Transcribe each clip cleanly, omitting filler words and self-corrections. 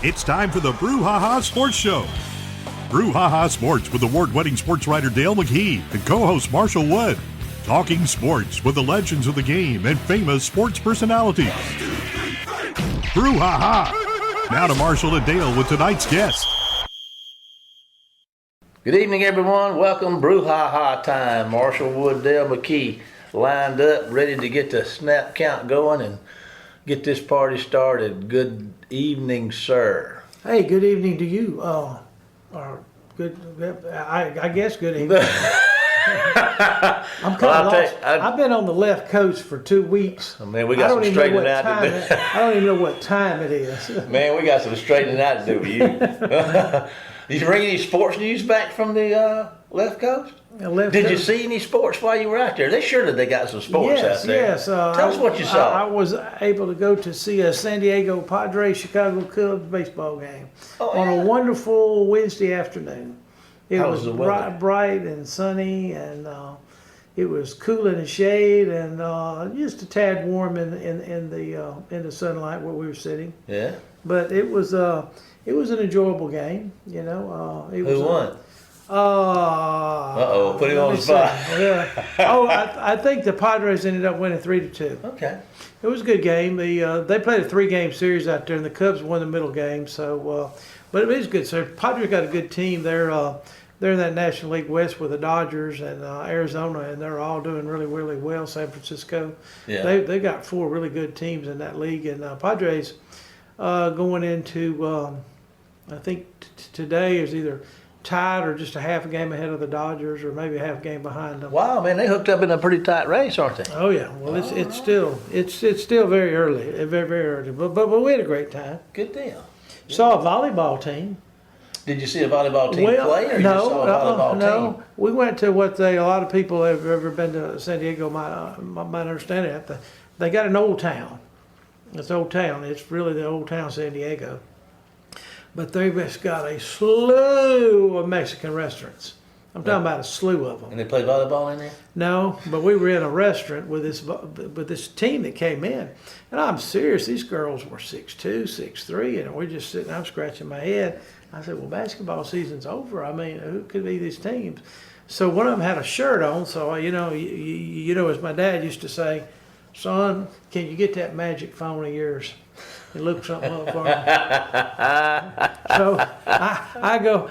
It's time for the Brouhaha Sports Show. Brouhaha Sports with award-winning sports writer Dale McKee and co-host Marshall Wood. Talking sports with the legends of the game and famous sports personalities. Brouhaha. Now to Marshall and Dale with tonight's guest. Good evening, everyone. Welcome, Brouhaha time. Marshall Wood, Dale McKee lined up, ready to get the snap count going and get this party started. Good evening, sir. Hey, good evening to you. Or good, I guess good evening. I'm kind of lost. I've been on the left coast for 2 weeks. Oh, man, we got some straightening out to do. I don't even know what time it is. Man, we got some straightening out to do with you. Did you bring any sports news back from the left coast? Did you see any sports while you were out there? They sure did. They got some sports out there. Yes. Tell us what you saw. I was able to go to see a San Diego Padres Chicago Cubs baseball game on a wonderful Wednesday afternoon. It was bright and sunny, and it was cool in the shade, and just a tad warm in the sunlight where we were sitting. Yeah. But it was an enjoyable game. You know. Who won? Put him on the spot. Yeah. I think the Padres ended up winning 3-2. Okay. It was a good game. They played a 3-game series out there, and the Cubs won the middle game. So, but it was good. So Padres got a good team. They're in that National League West with the Dodgers and Arizona, and they're all doing really, really well. San Francisco. Yeah. They got 4 really good teams in that league, and Padres going into I think today is either tied or just a half a game ahead of the Dodgers, or maybe a half game behind them. Wow, man, they hooked up in a pretty tight race, aren't they? Oh yeah. Well, it's still very early, very, very early. But we had a great time. Good deal. Saw a volleyball team. Did you see a volleyball team play, or you just saw a volleyball team? No. We went to what a lot of people have ever been to San Diego might understand it. They got an old town. It's old town. It's really the old town San Diego. But they've just got a slew of Mexican restaurants. I'm talking about a slew of them. And they play volleyball in there? No, but we were in a restaurant with this team that came in. And I'm serious, these girls were 6'2", 6'3", and we're just sitting, I'm scratching my head. I said, well, basketball season's over. I mean, who could be these teams? So one of them had a shirt on, so, you know, as my dad used to say, son, can you get that magic phone of yours? And look something up for me. So I go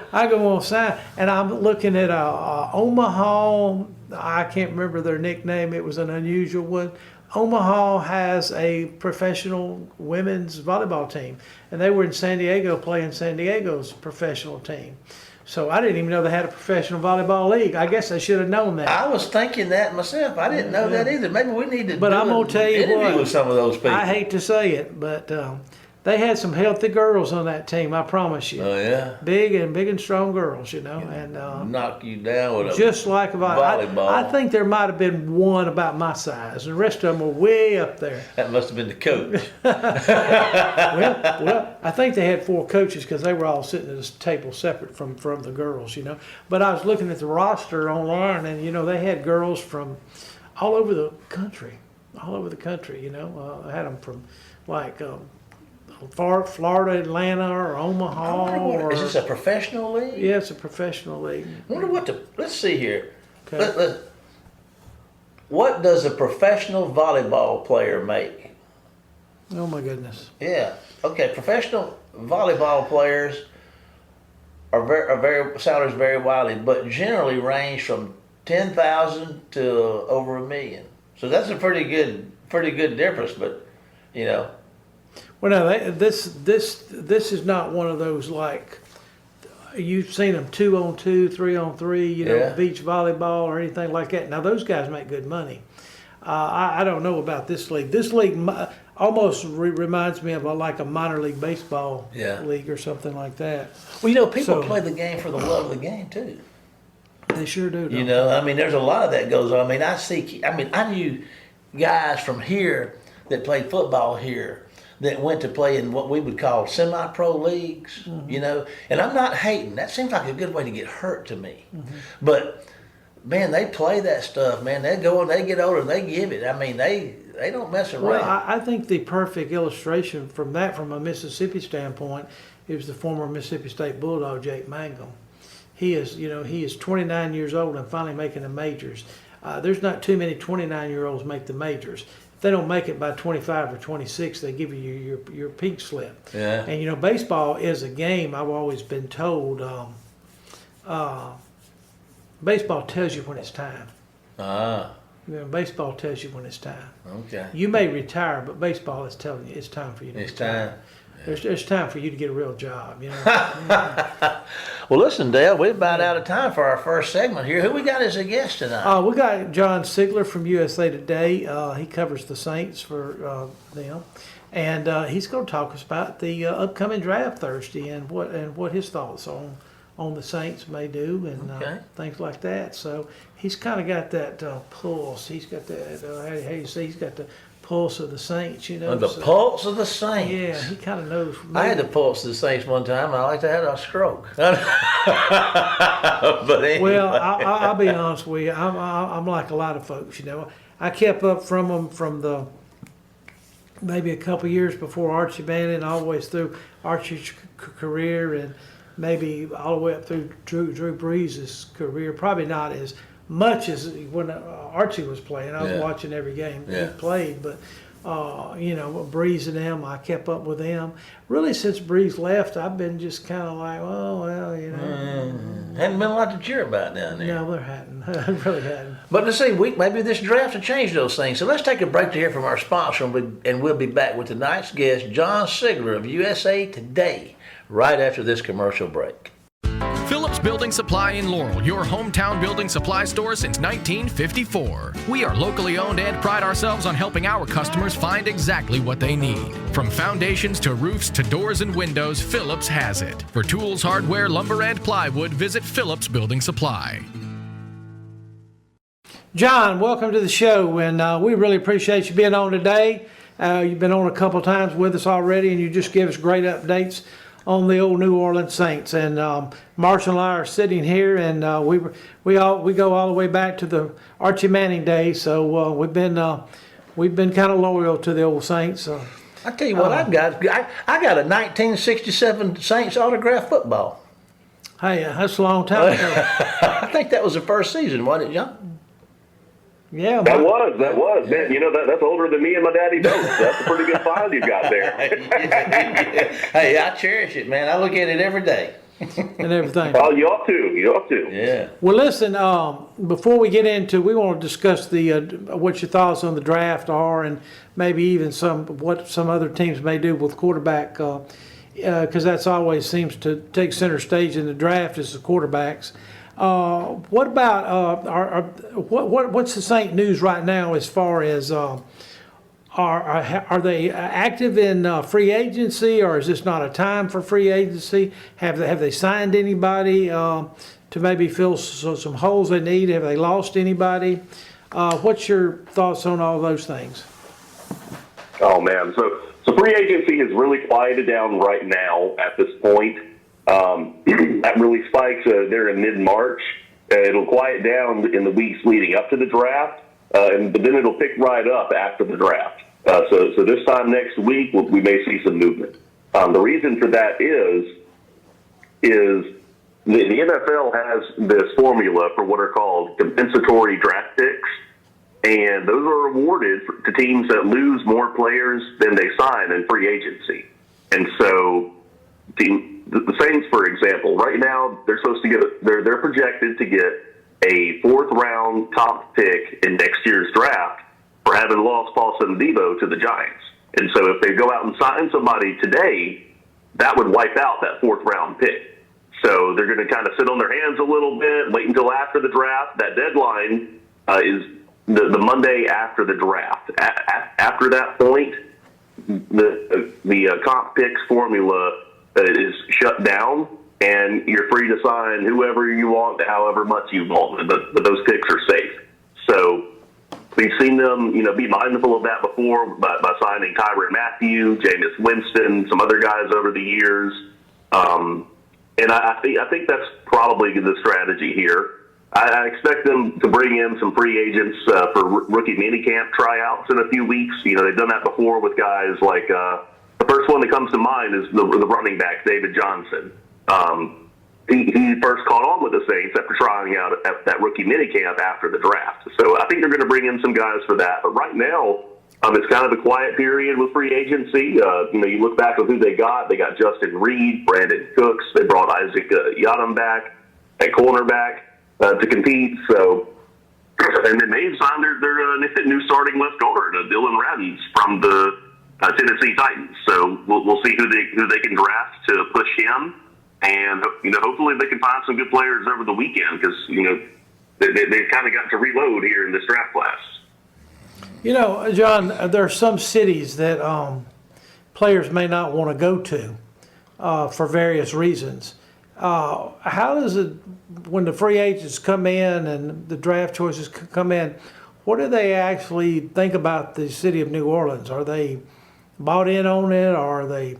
on side, and I'm looking at Omaha. I can't remember their nickname. It was an unusual one. Omaha has a professional women's volleyball team, and they were in San Diego playing San Diego's professional team. So I didn't even know they had a professional volleyball league. I guess I should have known that. I was thinking that myself. I didn't know that either. Maybe we need to do I'm gonna tell you interview with some of those people. I hate to say it, but they had some healthy girls on that team. I promise you. Oh yeah. Big and strong girls, you know, and knock you down with just like a volleyball. I think there might have been one about my size. The rest of them were way up there. That must have been the coach. well, I think they had 4 coaches because they were all sitting at this table separate from the girls, you know. But I was looking at the roster online, and you know they had girls from all over the country, you know. I had them from like. Florida, Atlanta, or Omaha. Is this a professional league? Yeah, it's a professional league. I wonder let's see here. Okay. What does a professional volleyball player make? Oh my goodness. Yeah. Okay. Professional volleyball players are very salaries vary widely, but generally range from 10,000 to over $1 million. So that's a pretty good difference. But you know. Well, no, this is not one of those like you've seen them 2-on-2, 3-on-3, you know, beach volleyball or anything like that. Now those guys make good money. I don't know about this league. This league almost reminds me of like a minor league baseball league or something like that. Well, you know, people play the game for the love of the game too. They sure do. You know, I mean, there's a lot of that goes on. I knew guys from here that played football here that went to play in what we would call semi-pro leagues, you know. And I'm not hating. That seems like a good way to get hurt to me. Mm-hmm. But man, they play that stuff, man. They go and they get older and they give it. I mean, they don't mess around. Well, I think the perfect illustration from that, from a Mississippi standpoint, is the former Mississippi State Bulldog, Jake Mangum. He is 29 years old and finally making the majors. There's not too many 29-year-olds make the majors. If they don't make it by 25 or 26, they give you your peak slip. Yeah. And baseball is a game. I've always been told. Baseball tells you when it's time. Baseball tells you when it's time. Okay. You may retire, but baseball is telling you it's time for you to retire. Time. There's time for you to get a real job, Well, listen, Dale, we're about out of time for our first segment here. Who we got as a guest tonight? We got John Sigler from USA Today. He covers the Saints for them, and he's going to talk us about the upcoming draft Thursday and what his thoughts on the Saints may do and things like that. So he's kind of got that pulse. He's got that. How do you say? He's got the pulse of the Saints, The pulse of the Saints. Yeah, he kind of knows. I had the pulse of the Saints one time, and I like to have a stroke. But anyway. Well, I'll be honest with you. I'm like a lot of folks, I kept up from them from the maybe a couple years before Archie Manning, all the way through Archie's career, and maybe all the way up through Drew Brees' career. Probably not as much as when Archie was playing. I was watching every game he played, but Brees and them, I kept up with them. Really, since Brees left, I've been just kind of like, hadn't been a lot to cheer about down there. No, there hadn't. Really hadn't. But let's see, maybe this draft will change those things. So let's take a break to hear from our sponsor, and we'll be back with tonight's guest, John Sigler of USA Today, right after this commercial break. Phillips Building Supply in Laurel, your hometown building supply store since 1954. We are locally owned and pride ourselves on helping our customers find exactly what they need. From foundations to roofs to doors and windows, Phillips has it. For tools, hardware, lumber, and plywood, visit Phillips Building Supply. John, welcome to the show, and we really appreciate you being on today. You've been on a couple times with us already, and you just give us great updates on the old New Orleans Saints. And Marshall and I are sitting here, and we go all the way back to the Archie Manning days. So we've been kind of loyal to the old Saints. I tell you what, I've got. I got a 1967 Saints autographed football. Hey, that's a long time ago. I think that was the first season, wasn't it, John? Yeah, that was. Man, that's older than me and my daddy both. That's a pretty good find you've got there. Hey, I cherish it, man. I look at it every day. And everything. Oh, you ought to. Yeah. Well, listen, before we get into, we want to discuss what your thoughts on the draft are, and maybe even what some other teams may do with quarterback, because that's always seems to take center stage in the draft is the quarterbacks. What about what's the Saint news right now as far as are they active in free agency, or is this not a time for free agency? Have they signed anybody to maybe fill some holes they need? Have they lost anybody? What's your thoughts on all those things? Oh man, so free agency has really quieted down right now at this point. That really spikes there in mid-March. It'll quiet down in the weeks leading up to the draft, but then it'll pick right up after the draft. So this time next week, we may see some movement. The reason for that is the NFL has this formula for what are called compensatory draft picks, and those are awarded to teams that lose more players than they sign in free agency. And so the Saints, for example, right now they're supposed to get they're projected to get a 4th round top pick in next year's draft for having lost Paulson Debo to the Giants. And so if they go out and sign somebody today, that would wipe out that 4th round pick. So they're going to kind of sit on their hands a little bit, wait until after the draft. That deadline is the Monday after the draft. After that point, the comp picks formula is shut down, and you're free to sign whoever you want, however much you want. But those picks are safe. So we've seen them, be mindful of that before by signing Tyrann Mathieu, Jameis Winston, some other guys over the years. And I think that's probably the strategy here. I expect them to bring in some free agents for rookie minicamp tryouts in a few weeks. You know, they've done that before with guys like the first one that comes to mind is the running back, David Johnson. He first caught on with the Saints after trying out at that rookie minicamp after the draft. So I think they're going to bring in some guys for that. But right now, it's kind of a quiet period with free agency. You know, you look back at who they got. They got Justin Reed, Brandon Cooks. They brought Isaac Yiadom back at cornerback to compete. So, and then they signed their new starting left guard, Dylan Radins from the Tennessee Titans. So we'll see who they can draft to push him. And, you know, hopefully they can find some good players over the weekend because, you know, they've kind of got to reload here in this draft class. You know, John, there are some cities that players may not want to go to for various reasons. How does it, when the free agents come in and the draft choices come in, what do they actually think about the city of New Orleans? Are they bought in on it, or are they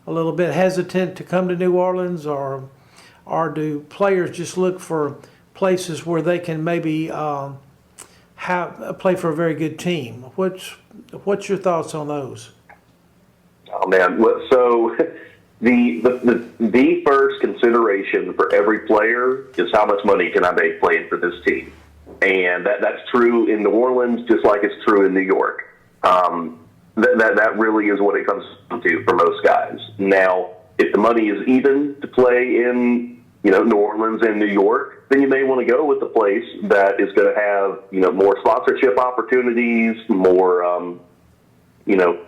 a little bit hesitant to come to New Orleans, or do players just look for places where they can maybe play for a very good team? What's your thoughts on those? Oh man, so the first consideration for every player is how much money can I make playing for this team, and that's true in New Orleans just like it's true in New York. That really is what it comes to for most guys. Now, if the money is even to play in, you know, New Orleans and New York, then you may want to go with the place that is going to have, you know, more sponsorship opportunities, more, you know,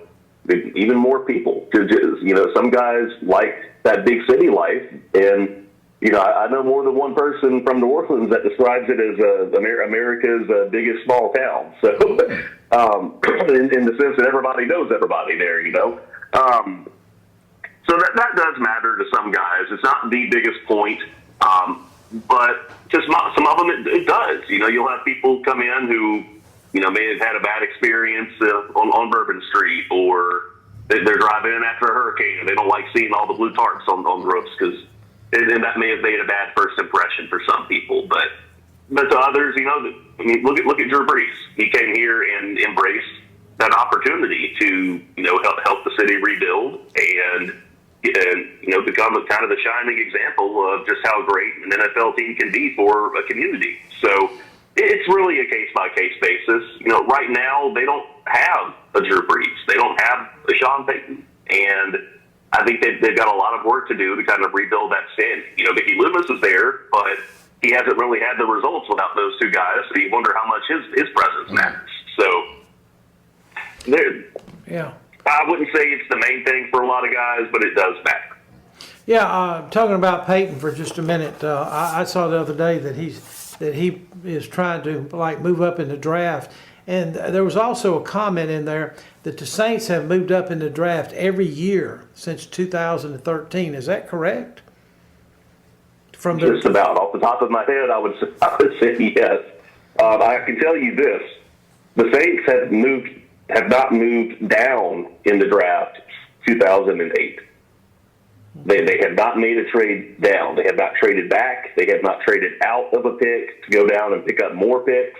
even more people. You know, some guys like that big city life, and you know, I know more than one person from New Orleans that describes it as America's biggest small town. So, in the sense that everybody knows everybody there, you know. So that does matter to some guys. It's not the biggest point, but just some of them it does. You know, you'll have people come in who, you know, may have had a bad experience on Bourbon Street, or they're driving in after a hurricane and they don't like seeing all the blue tarps on the roofs because. And that may have made a bad first impression for some people, but to others, you know, I mean, look at Drew Brees. He came here and embraced that opportunity to, you know, help the city rebuild and you know, become a kind of the shining example of just how great an NFL team can be for a community. So it's really a case by case basis. You know, right now they don't have a Drew Brees, they don't have a Sean Payton, and I think they've got a lot of work to do to kind of rebuild that standing. You know, Mickey Loomis is there, but he hasn't really had the results without those two guys, so you wonder how much his presence matters. So, yeah, I wouldn't say it's the main thing for a lot of guys, but it does matter. Yeah, talking about Peyton for just a minute, I saw the other day that he is trying to like move up in the draft. And there was also a comment in there that the Saints have moved up in the draft every year since 2013. Is that correct? Just about. Off the top of my head, I would say yes. I can tell you this. The Saints have not moved down in the draft 2008. They have not made a trade down. They have not traded back. They have not traded out of a pick to go down and pick up more picks.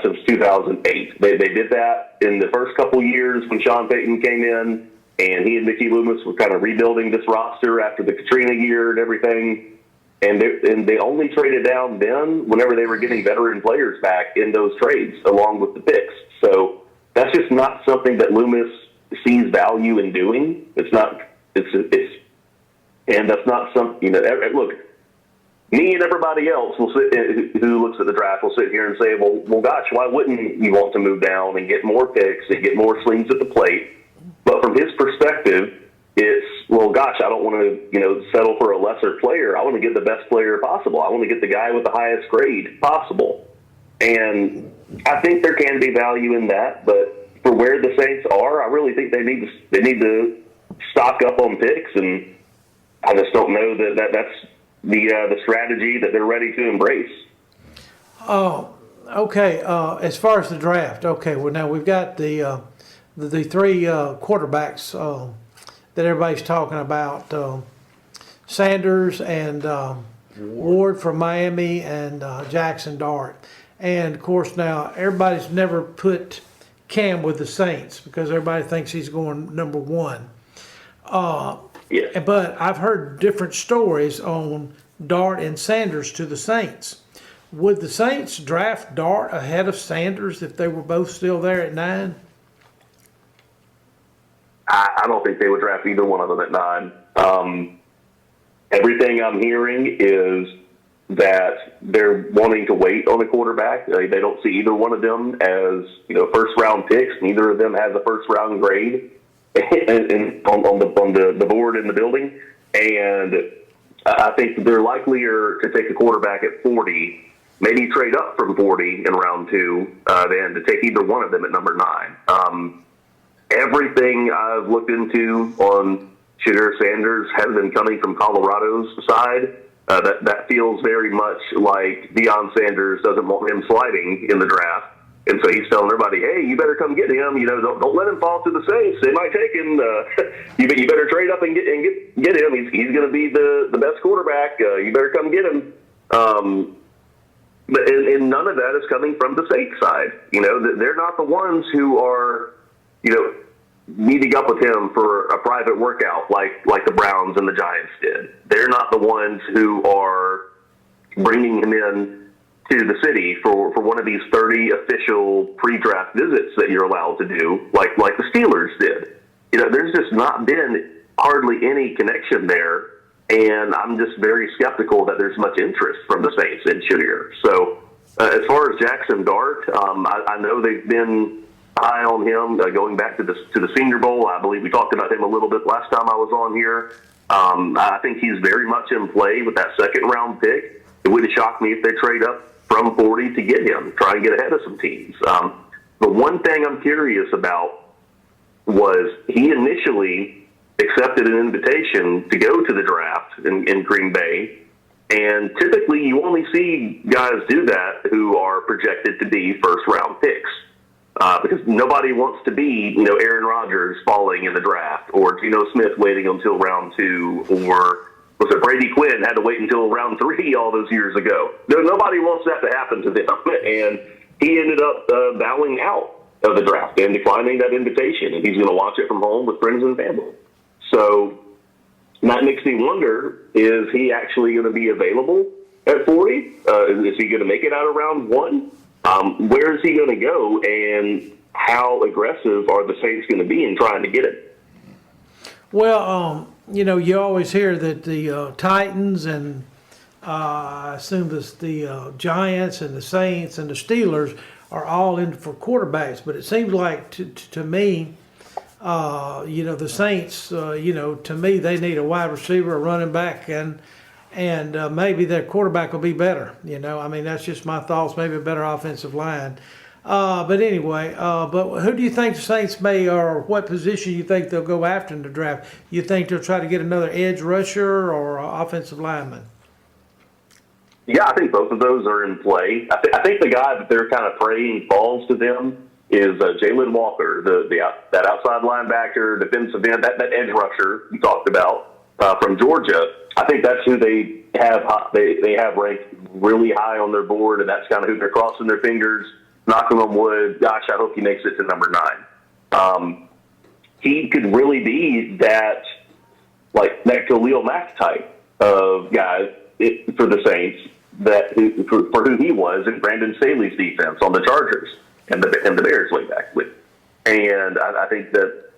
Since 2008. They did that in the first couple years when Sean Payton came in, and he and Mickey Loomis were kind of rebuilding this roster after the Katrina year and everything. And they only traded down then whenever they were getting veteran players back in those trades along with the picks. So that's just not something that Loomis sees value in doing. It's not. And that's not something. You know, look. Me and everybody else will who looks at the draft will sit here and say, well, gosh, why wouldn't you want to move down and get more picks and get more swings at the plate? But from his perspective, it's, well, gosh, I don't want to, you know, settle for a lesser player. I want to get the best player possible. I want to get the guy with the highest grade possible. And I think there can be value in that, but for where the Saints are, I really think they need to stock up on picks, and I just don't know that's the strategy that they're ready to embrace. Oh, okay. As far as the draft, okay. Well, now we've got the three quarterbacks that everybody's talking about: Sanders and Ward from Miami, and Jackson Dart. And of course now everybody's never put Cam with the Saints because everybody thinks he's going number one. Yeah. But I've heard different stories on Dart and Sanders to the Saints. Would the Saints draft Dart ahead of Sanders if they were both still there at 9? I don't think they would draft either one of them at 9. Everything I'm hearing is that they're wanting to wait on the quarterback. They don't see either one of them as first round picks. Neither of them has a first round grade on the board in the building, and I think they're likelier to take a quarterback at 40. Maybe trade up from 40 in round 2 than to take either one of them at number 9. Everything I've looked into on Shedeur Sanders has been coming from Colorado's side. That feels very much like Deion Sanders doesn't want him sliding in the draft. And so he's telling everybody, hey, you better come get him. Don't let him fall to the Saints. They might take him. You better trade up and get him. He's going to be the best quarterback. You better come get him. And none of that is coming from the Saints side. They're not the ones who are, meeting up with him for a private workout like the Browns and the Giants did. They're not the ones who are bringing him in to the city for one of these 30 official pre-draft visits that you're allowed to do, like the Steelers did. There's just not been hardly any connection there, and I'm just very skeptical that there's much interest from the Saints in Shedeur. So as far as Jackson Dart, I know they've been high on him going back to the Senior Bowl. I believe we talked about him a little bit last time I was on here. I think he's very much in play with that second-round pick. It wouldn't shock me if they trade up from 40 to get him, try and get ahead of some teams. The one thing I'm curious about was he initially accepted an invitation to go to the draft in Green Bay, and typically you only see guys do that who are projected to be first-round picks. Because nobody wants to be, Aaron Rodgers falling in the draft, or Geno Smith waiting until round 2, or was it Brady Quinn had to wait until round 3 all those years ago? Nobody wants that to happen to them, and he ended up bowing out of the draft and declining that invitation, and he's going to watch it from home with friends and family. So that makes me wonder, is he actually going to be available at 40? Is he going to make it out of round 1? Where is he going to go, and how aggressive are the Saints going to be in trying to get him? Well, you always hear that the Titans and I assume the Giants and the Saints and the Steelers are all in for quarterbacks, but it seems like to me, the Saints, to me they need a wide receiver, a running back, and maybe their quarterback will be better. That's just my thoughts. Maybe a better offensive line. But anyway, but who do you think the Saints may, or what position you think they'll go after in the draft? You think they'll try to get another edge rusher or offensive lineman? Yeah, I think both of those are in play. I think the guy that they're kind of praying falls to them is Jalen Walker, that outside linebacker, defensive end, that edge rusher you talked about from Georgia. I think that's who they have ranked really high on their board, and that's kind of who they're crossing their fingers, knocking on wood. Gosh, I hope he makes it to number 9. He could really be that Khalil Mack type of guy for the Saints, for who he was in Brandon Staley's defense on the Chargers and the Bears way back with. And I think that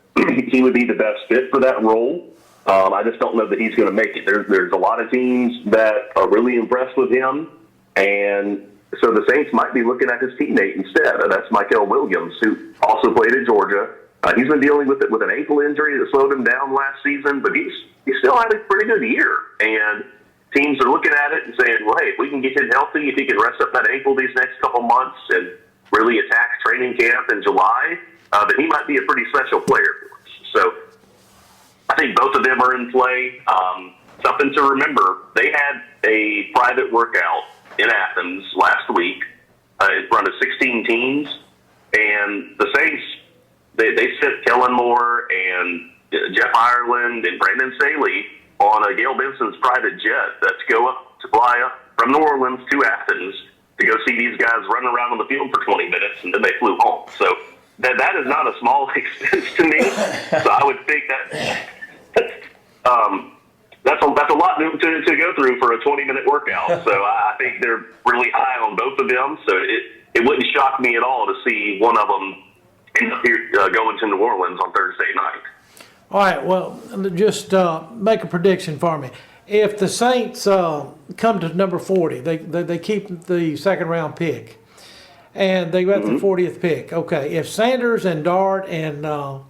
he would be the best fit for that role. I just don't know that he's going to make it. There's a lot of teams that are really impressed with him, and so the Saints might be looking at his teammate instead. That's Michael Williams, who also played at Georgia. He's been dealing with an ankle injury that slowed him down last season, but he still had a pretty good year. And teams are looking at it and saying, well, hey, if we can get him healthy, if he can rest up that ankle these next couple months and really attack training camp in July, then he might be a pretty special player for us. So I think both of them are in play. Something to remember, they had a private workout in Athens last week in front of 16 teams, and the Saints, they sent Kellen Moore and Jeff Ireland and Brandon Staley on a Gail Benson's private jet to go up to fly up from New Orleans to Athens to go see these guys running around on the field for 20 minutes, and then they flew home. So that is not a small expense to me. So I would think that's a lot to go through for a 20-minute workout. So I think they're really high on both of them. So it wouldn't shock me at all to see one of them end up here, going to New Orleans on Thursday night. All right, well, just make a prediction for me. If the Saints come to number 40, they keep the second-round pick, and they got the 40th pick. Okay, if Sanders and Dart and, of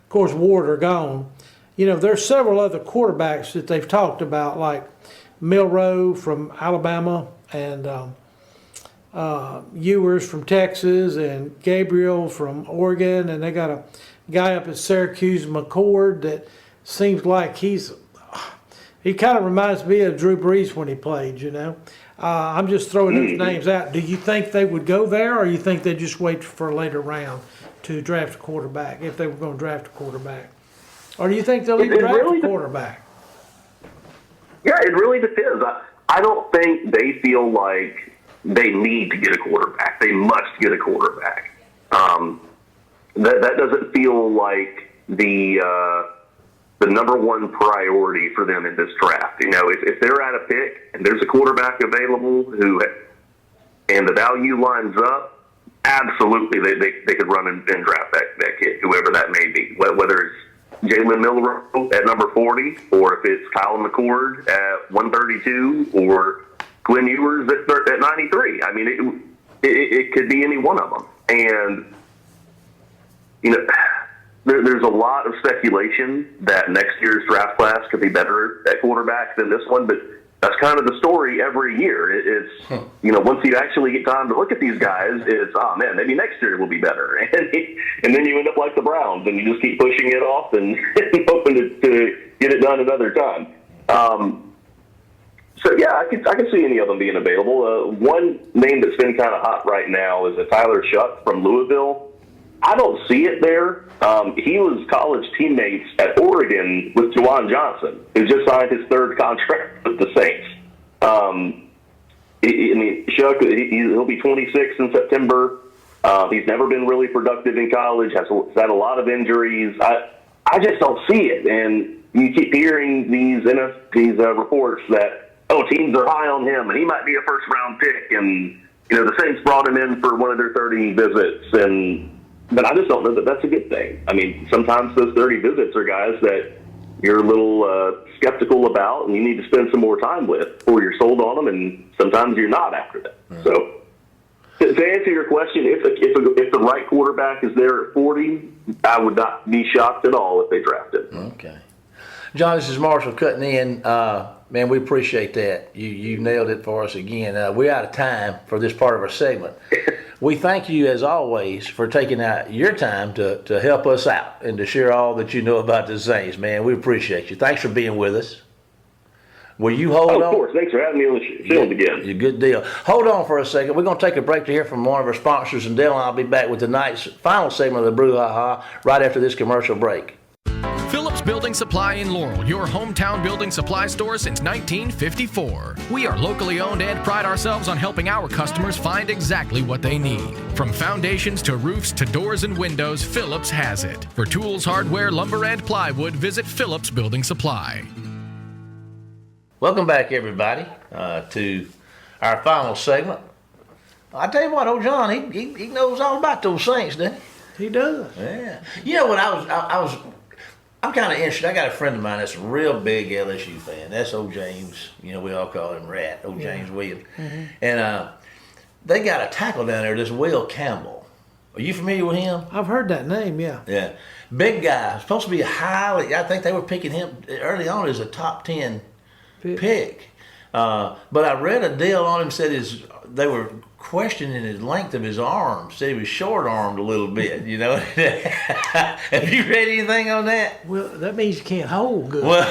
course, Ward are gone, there's several other quarterbacks that they've talked about, like Milroe from Alabama and Ewers from Texas and Gabriel from Oregon, and they got a guy up at Syracuse, McCord, that seems like he kind of reminds me of Drew Brees when he played, I'm just throwing those names out. Do you think they would go there, or you think they'd just wait for a later round to draft a quarterback, if they were going to draft a quarterback? Or do you think they'll even draft a quarterback? Yeah, it really depends. I don't think they feel like they need to get a quarterback. They must get a quarterback. That doesn't feel like the number one priority for them in this draft. If they're at a pick and there's a quarterback available and the value lines up, absolutely they could run and draft that kid, whoever that may be, whether it's Jalen Milroe at number 40, or if it's Kyle McCord at 132, or Glenn Ewers at 93. I mean, it could be any one of them. And, there's a lot of speculation that next year's draft class could be better at quarterback than this one, but that's kind of the story every year. It's once you actually get time to look at these guys, it's, oh man, maybe next year will be better. And then you end up like the Browns, and you just keep pushing it off and hoping to get it done another time. So yeah, I can see any of them being available. One name that's been kind of hot right now is a Tyler Shuck from Louisville. I don't see it there. He was college teammates at Oregon with Juwan Johnson, who just signed his third contract with the Saints. Shuck, he'll be 26 in September. He's never been really productive in college, has had a lot of injuries. I just don't see it. And you keep hearing these reports that, teams are high on him, and he might be a first-round pick. And, the Saints brought him in for one of their 30 visits, but I just don't know that that's a good thing. I mean, sometimes those 30 visits are guys that you're a little skeptical about, and you need to spend some more time with before you're sold on them, and sometimes you're not after that. Mm-hmm. So, to answer your question, if the right quarterback is there at 40, I would not be shocked at all if they drafted. Okay. John, this is Marshall cutting in. Man, we appreciate that. You nailed it for us again. We're out of time for this part of our segment. We thank you, as always, for taking out your time to help us out and to share all that you know about the Saints, man. We appreciate you. Thanks for being with us. Will you hold on? Of course. Thanks for having me on the show again. You're a good deal. Hold on for a second. We're going to take a break to hear from one of our sponsors, and Dale and I'll be back with tonight's final segment of the Brouhaha right after this commercial break. Phillips Building Supply in Laurel, your hometown building supply store since 1954. We are locally owned and pride ourselves on helping our customers find exactly what they need. From foundations to roofs to doors and windows, Phillips has it. For tools, hardware, lumber, and plywood, visit Phillips Building Supply. Welcome back, everybody, to our final segment. I tell you what, old John, he knows all about those Saints, doesn't he? He does. Yeah. You know what, I'm kind of interested. I got a friend of mine that's a real big LSU fan. That's old James. We all call him Rat, old James Williams. Mm-hmm. And they got a tackle down there, this Will Campbell. Are you familiar with him? I've heard that name, yeah. Yeah. Big guy. Supposed to be I think they were picking him early on as a top 10 pick. But I read a deal on him, said they were questioning the length of his arms. Said he was short-armed a little bit, Have you read anything on that? Well, that means you can't hold good. Well,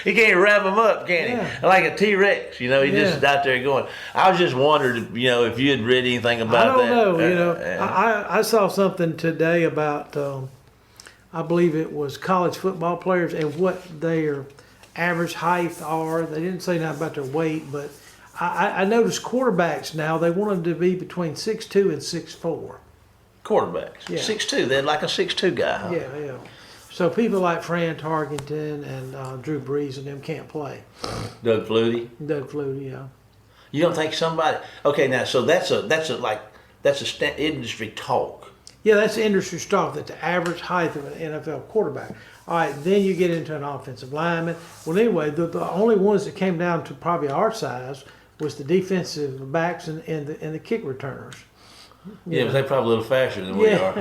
he can't wrap him up, can he? Like a T-Rex, he just out there going. I was just wondering, if you had read anything about that. I don't know, I saw something today about, I believe it was college football players and what their average height are. They didn't say nothing about their weight, but I noticed quarterbacks now, they want them to be between 6'2" and 6'4". Quarterbacks. Yeah. 6'2". They're like a 6'2" guy, huh? Yeah. So people like Fran Tarkenton and Drew Brees and them can't play. Doug Flutie. Yeah. You don't think somebody? Okay, now so that's industry talk. Yeah, that's the industry stock, that the average height of an NFL quarterback. All right, then you get into an offensive lineman. Well, anyway, the only ones that came down to probably our size was the defensive backs and the kick returners. Yeah, but they're probably a little faster than we are.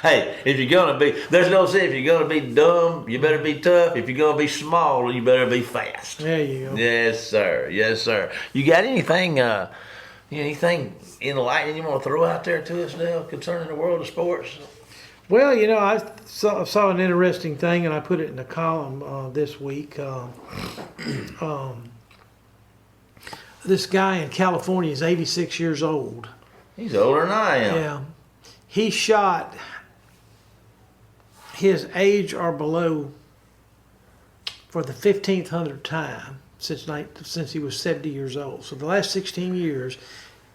Hey, if you're gonna be, there's no saying, if you're gonna be dumb, you better be tough. If you're gonna be small, you better be fast. There you go. Yes, sir. Yes, sir. You got anything? Anything enlightening you want to throw out there to us now concerning the world of sports? Well, I saw an interesting thing, and I put it in the column this week. This guy in California is 86 years old. He's older than I am. Yeah. He shot his age or below for the 1,500th time since he was 70 years old. So the last 16 years.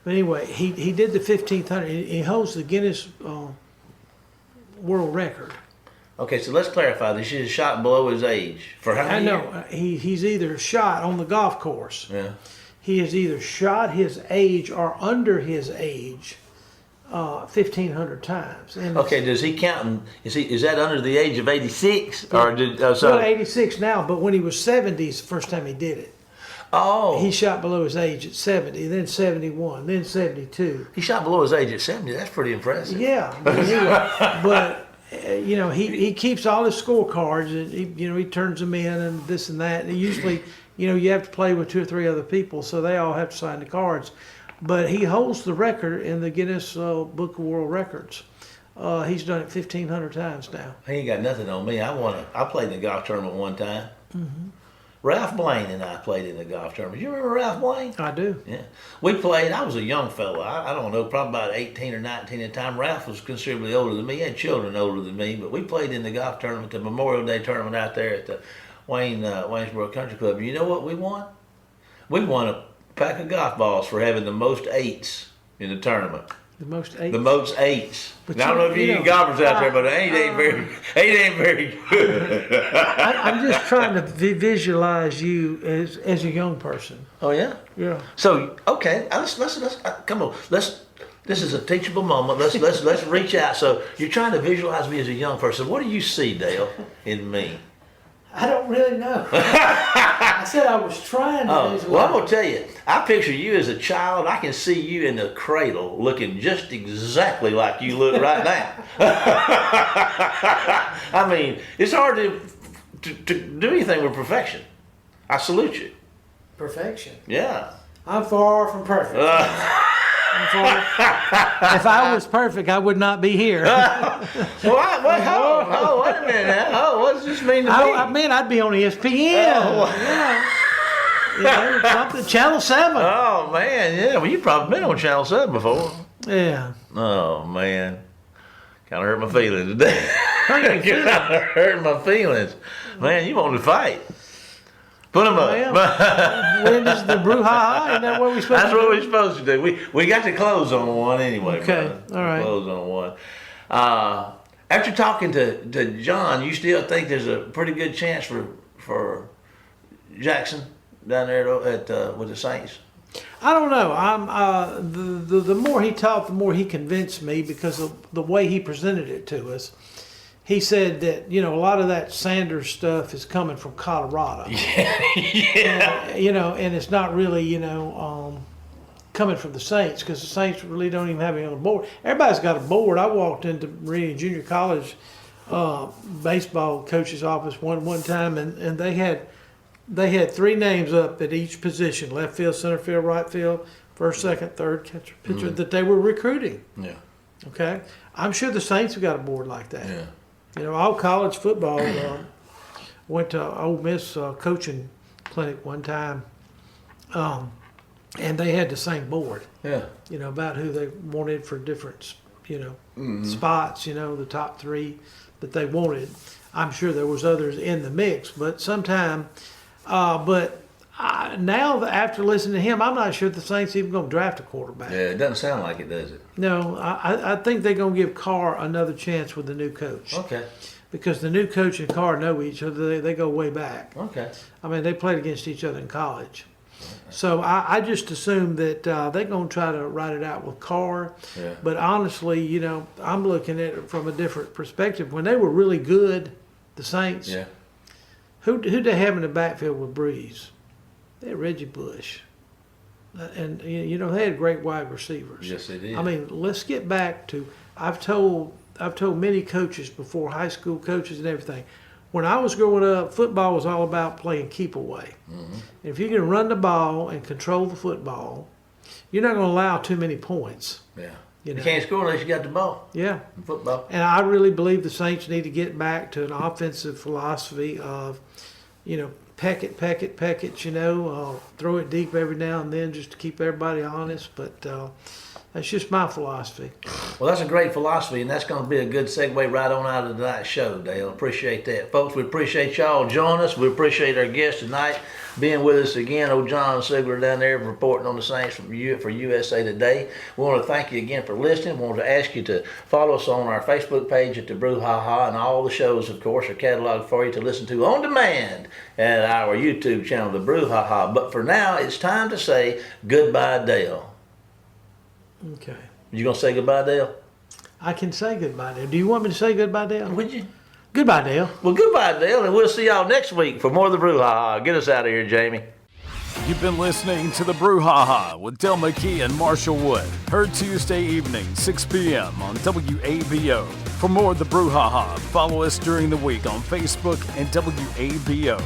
But anyway, he did the 1,500. He holds the Guinness world record. Okay, so let's clarify this. He's shot below his age. For how many years? I know. He's either shot on the golf course. Yeah. He has either shot his age or under his age 1,500 times. And Okay, does he count? Is that under the age of 86 or did well, 86 now, but when he was 70 is the first time he did it. Oh, He shot below his age at 70, then 71, then 72. he shot below his age at 70. That's pretty impressive. Yeah, but he keeps all his scorecards, and he turns them in and this and that. And usually, you have to play with 2 or 3 other people, so they all have to sign the cards. But he holds the record in the Guinness Book of World Records. He's done it 1,500 times now. He ain't got nothing on me. I played in the golf tournament one time. Mm-hmm. Ralph Blaine and I played in the golf tournament. You remember Ralph Blaine? I do. Yeah. We played. I was a young fella. I don't know, probably about 18 or 19 at the time. Ralph was considerably older than me. He had children older than me. But we played in the golf tournament, the Memorial Day tournament out there at the Waynesboro Country Club. And you know what we won? We won a pack of golf balls for having the most 8s in the tournament. The most 8. The most 8s. But now, I don't know if you golfers out there, but eight ain't very good. I'm just trying to visualize you as a young person. Oh yeah. Yeah. So okay, let's come on. This is a teachable moment. Let's reach out. So you're trying to visualize me as a young person. What do you see, Dale, in me? I don't really know. I said I was trying to visualize. Well, I'm gonna tell you. I picture you as a child. I can see you in the cradle, looking just exactly like you look right now. I mean, it's hard to do anything with perfection. I salute you. Perfection. Yeah. I'm far from perfect. If I was perfect, I would not be here. Wait a minute now. What does this mean to me? I mean, I'd be on ESPN. Something, Channel 7. Oh, man, yeah. Well, you've probably been on Channel 7 before. Yeah. Oh, man. Kind of hurt my feelings today. Kind of hurt my feelings. Man, you want to fight. Put them up. When is the Brouhaha? Isn't that what we're supposed to do? That's what we're supposed to do. We got to close on one anyway. Okay, brother. all right. Close on one. After talking to John, you still think there's a pretty good chance for Jackson down there with the Saints? I don't know. The more he talked, the more he convinced me because of the way he presented it to us. He said that, a lot of that Sanders stuff is coming from Colorado. Yeah. And it's not really, coming from the Saints because the Saints really don't even have any on the board. Everybody's got a board. I walked into Meridian Junior College baseball coach's office one time, and they had 3 names up at each position: left field, center field, right field, first, second, third catcher, pitcher that they were recruiting. Yeah. Okay, I'm sure the Saints have got a board like that. Yeah. All college football went to Ole Miss coaching clinic one time, and they had the same board. Yeah. About who they wanted for different, spots, the top 3 that they wanted. I'm sure there was others in the mix, but now after listening to him, I'm not sure the Saints even going to draft a quarterback. Yeah, it doesn't sound like it, does it? No, I think they're going to give Carr another chance with the new coach. Okay. Because the new coach and Carr know each other. They go way back. Okay. I mean, they played against each other in college. So I just assume that they're going to try to write it out with Carr. Yeah. But honestly, I'm looking at it from a different perspective. When they were really good, the Saints, Yeah. who'd they have in the backfield with Breeze? They had Reggie Bush. And, they had great wide receivers. Yes, they did. I mean, let's get back to, I've told many coaches before, high school coaches and everything, when I was growing up, football was all about playing keep away. Mm-hmm. If you can run the ball and control the football, you're not going to allow too many points. Yeah. You know? can't score unless you got the ball Yeah. in football. And I really believe the Saints need to get back to an offensive philosophy of, peck it, throw it deep every now and then just to keep everybody honest. But that's just my philosophy. Well, that's a great philosophy, and that's going to be a good segue right on out of tonight's show, Dale. Appreciate that. Folks, we appreciate y'all joining us. We appreciate our guest tonight being with us again, old John Sigler down there reporting on the Saints for USA Today. We want to thank you again for listening. We want to ask you to follow us on our Facebook page at the Brouhaha, and all the shows, of course, are cataloged for you to listen to on demand at our YouTube channel, the Brouhaha. But for now, it's time to say goodbye, Dale. Okay. You going to say goodbye, Dale? I can say goodbye, Dale. Do you want me to say goodbye, Dale? Would you? Goodbye, Dale. Well, goodbye, Dale, and we'll see y'all next week for more of the Brouhaha. Get us out of here, Jamie. You've been listening to the Brouhaha with Del McKee and Marshall Wood. Heard Tuesday evening, 6 p.m. on WABO. For more of the Brouhaha, follow us during the week on Facebook and WABO.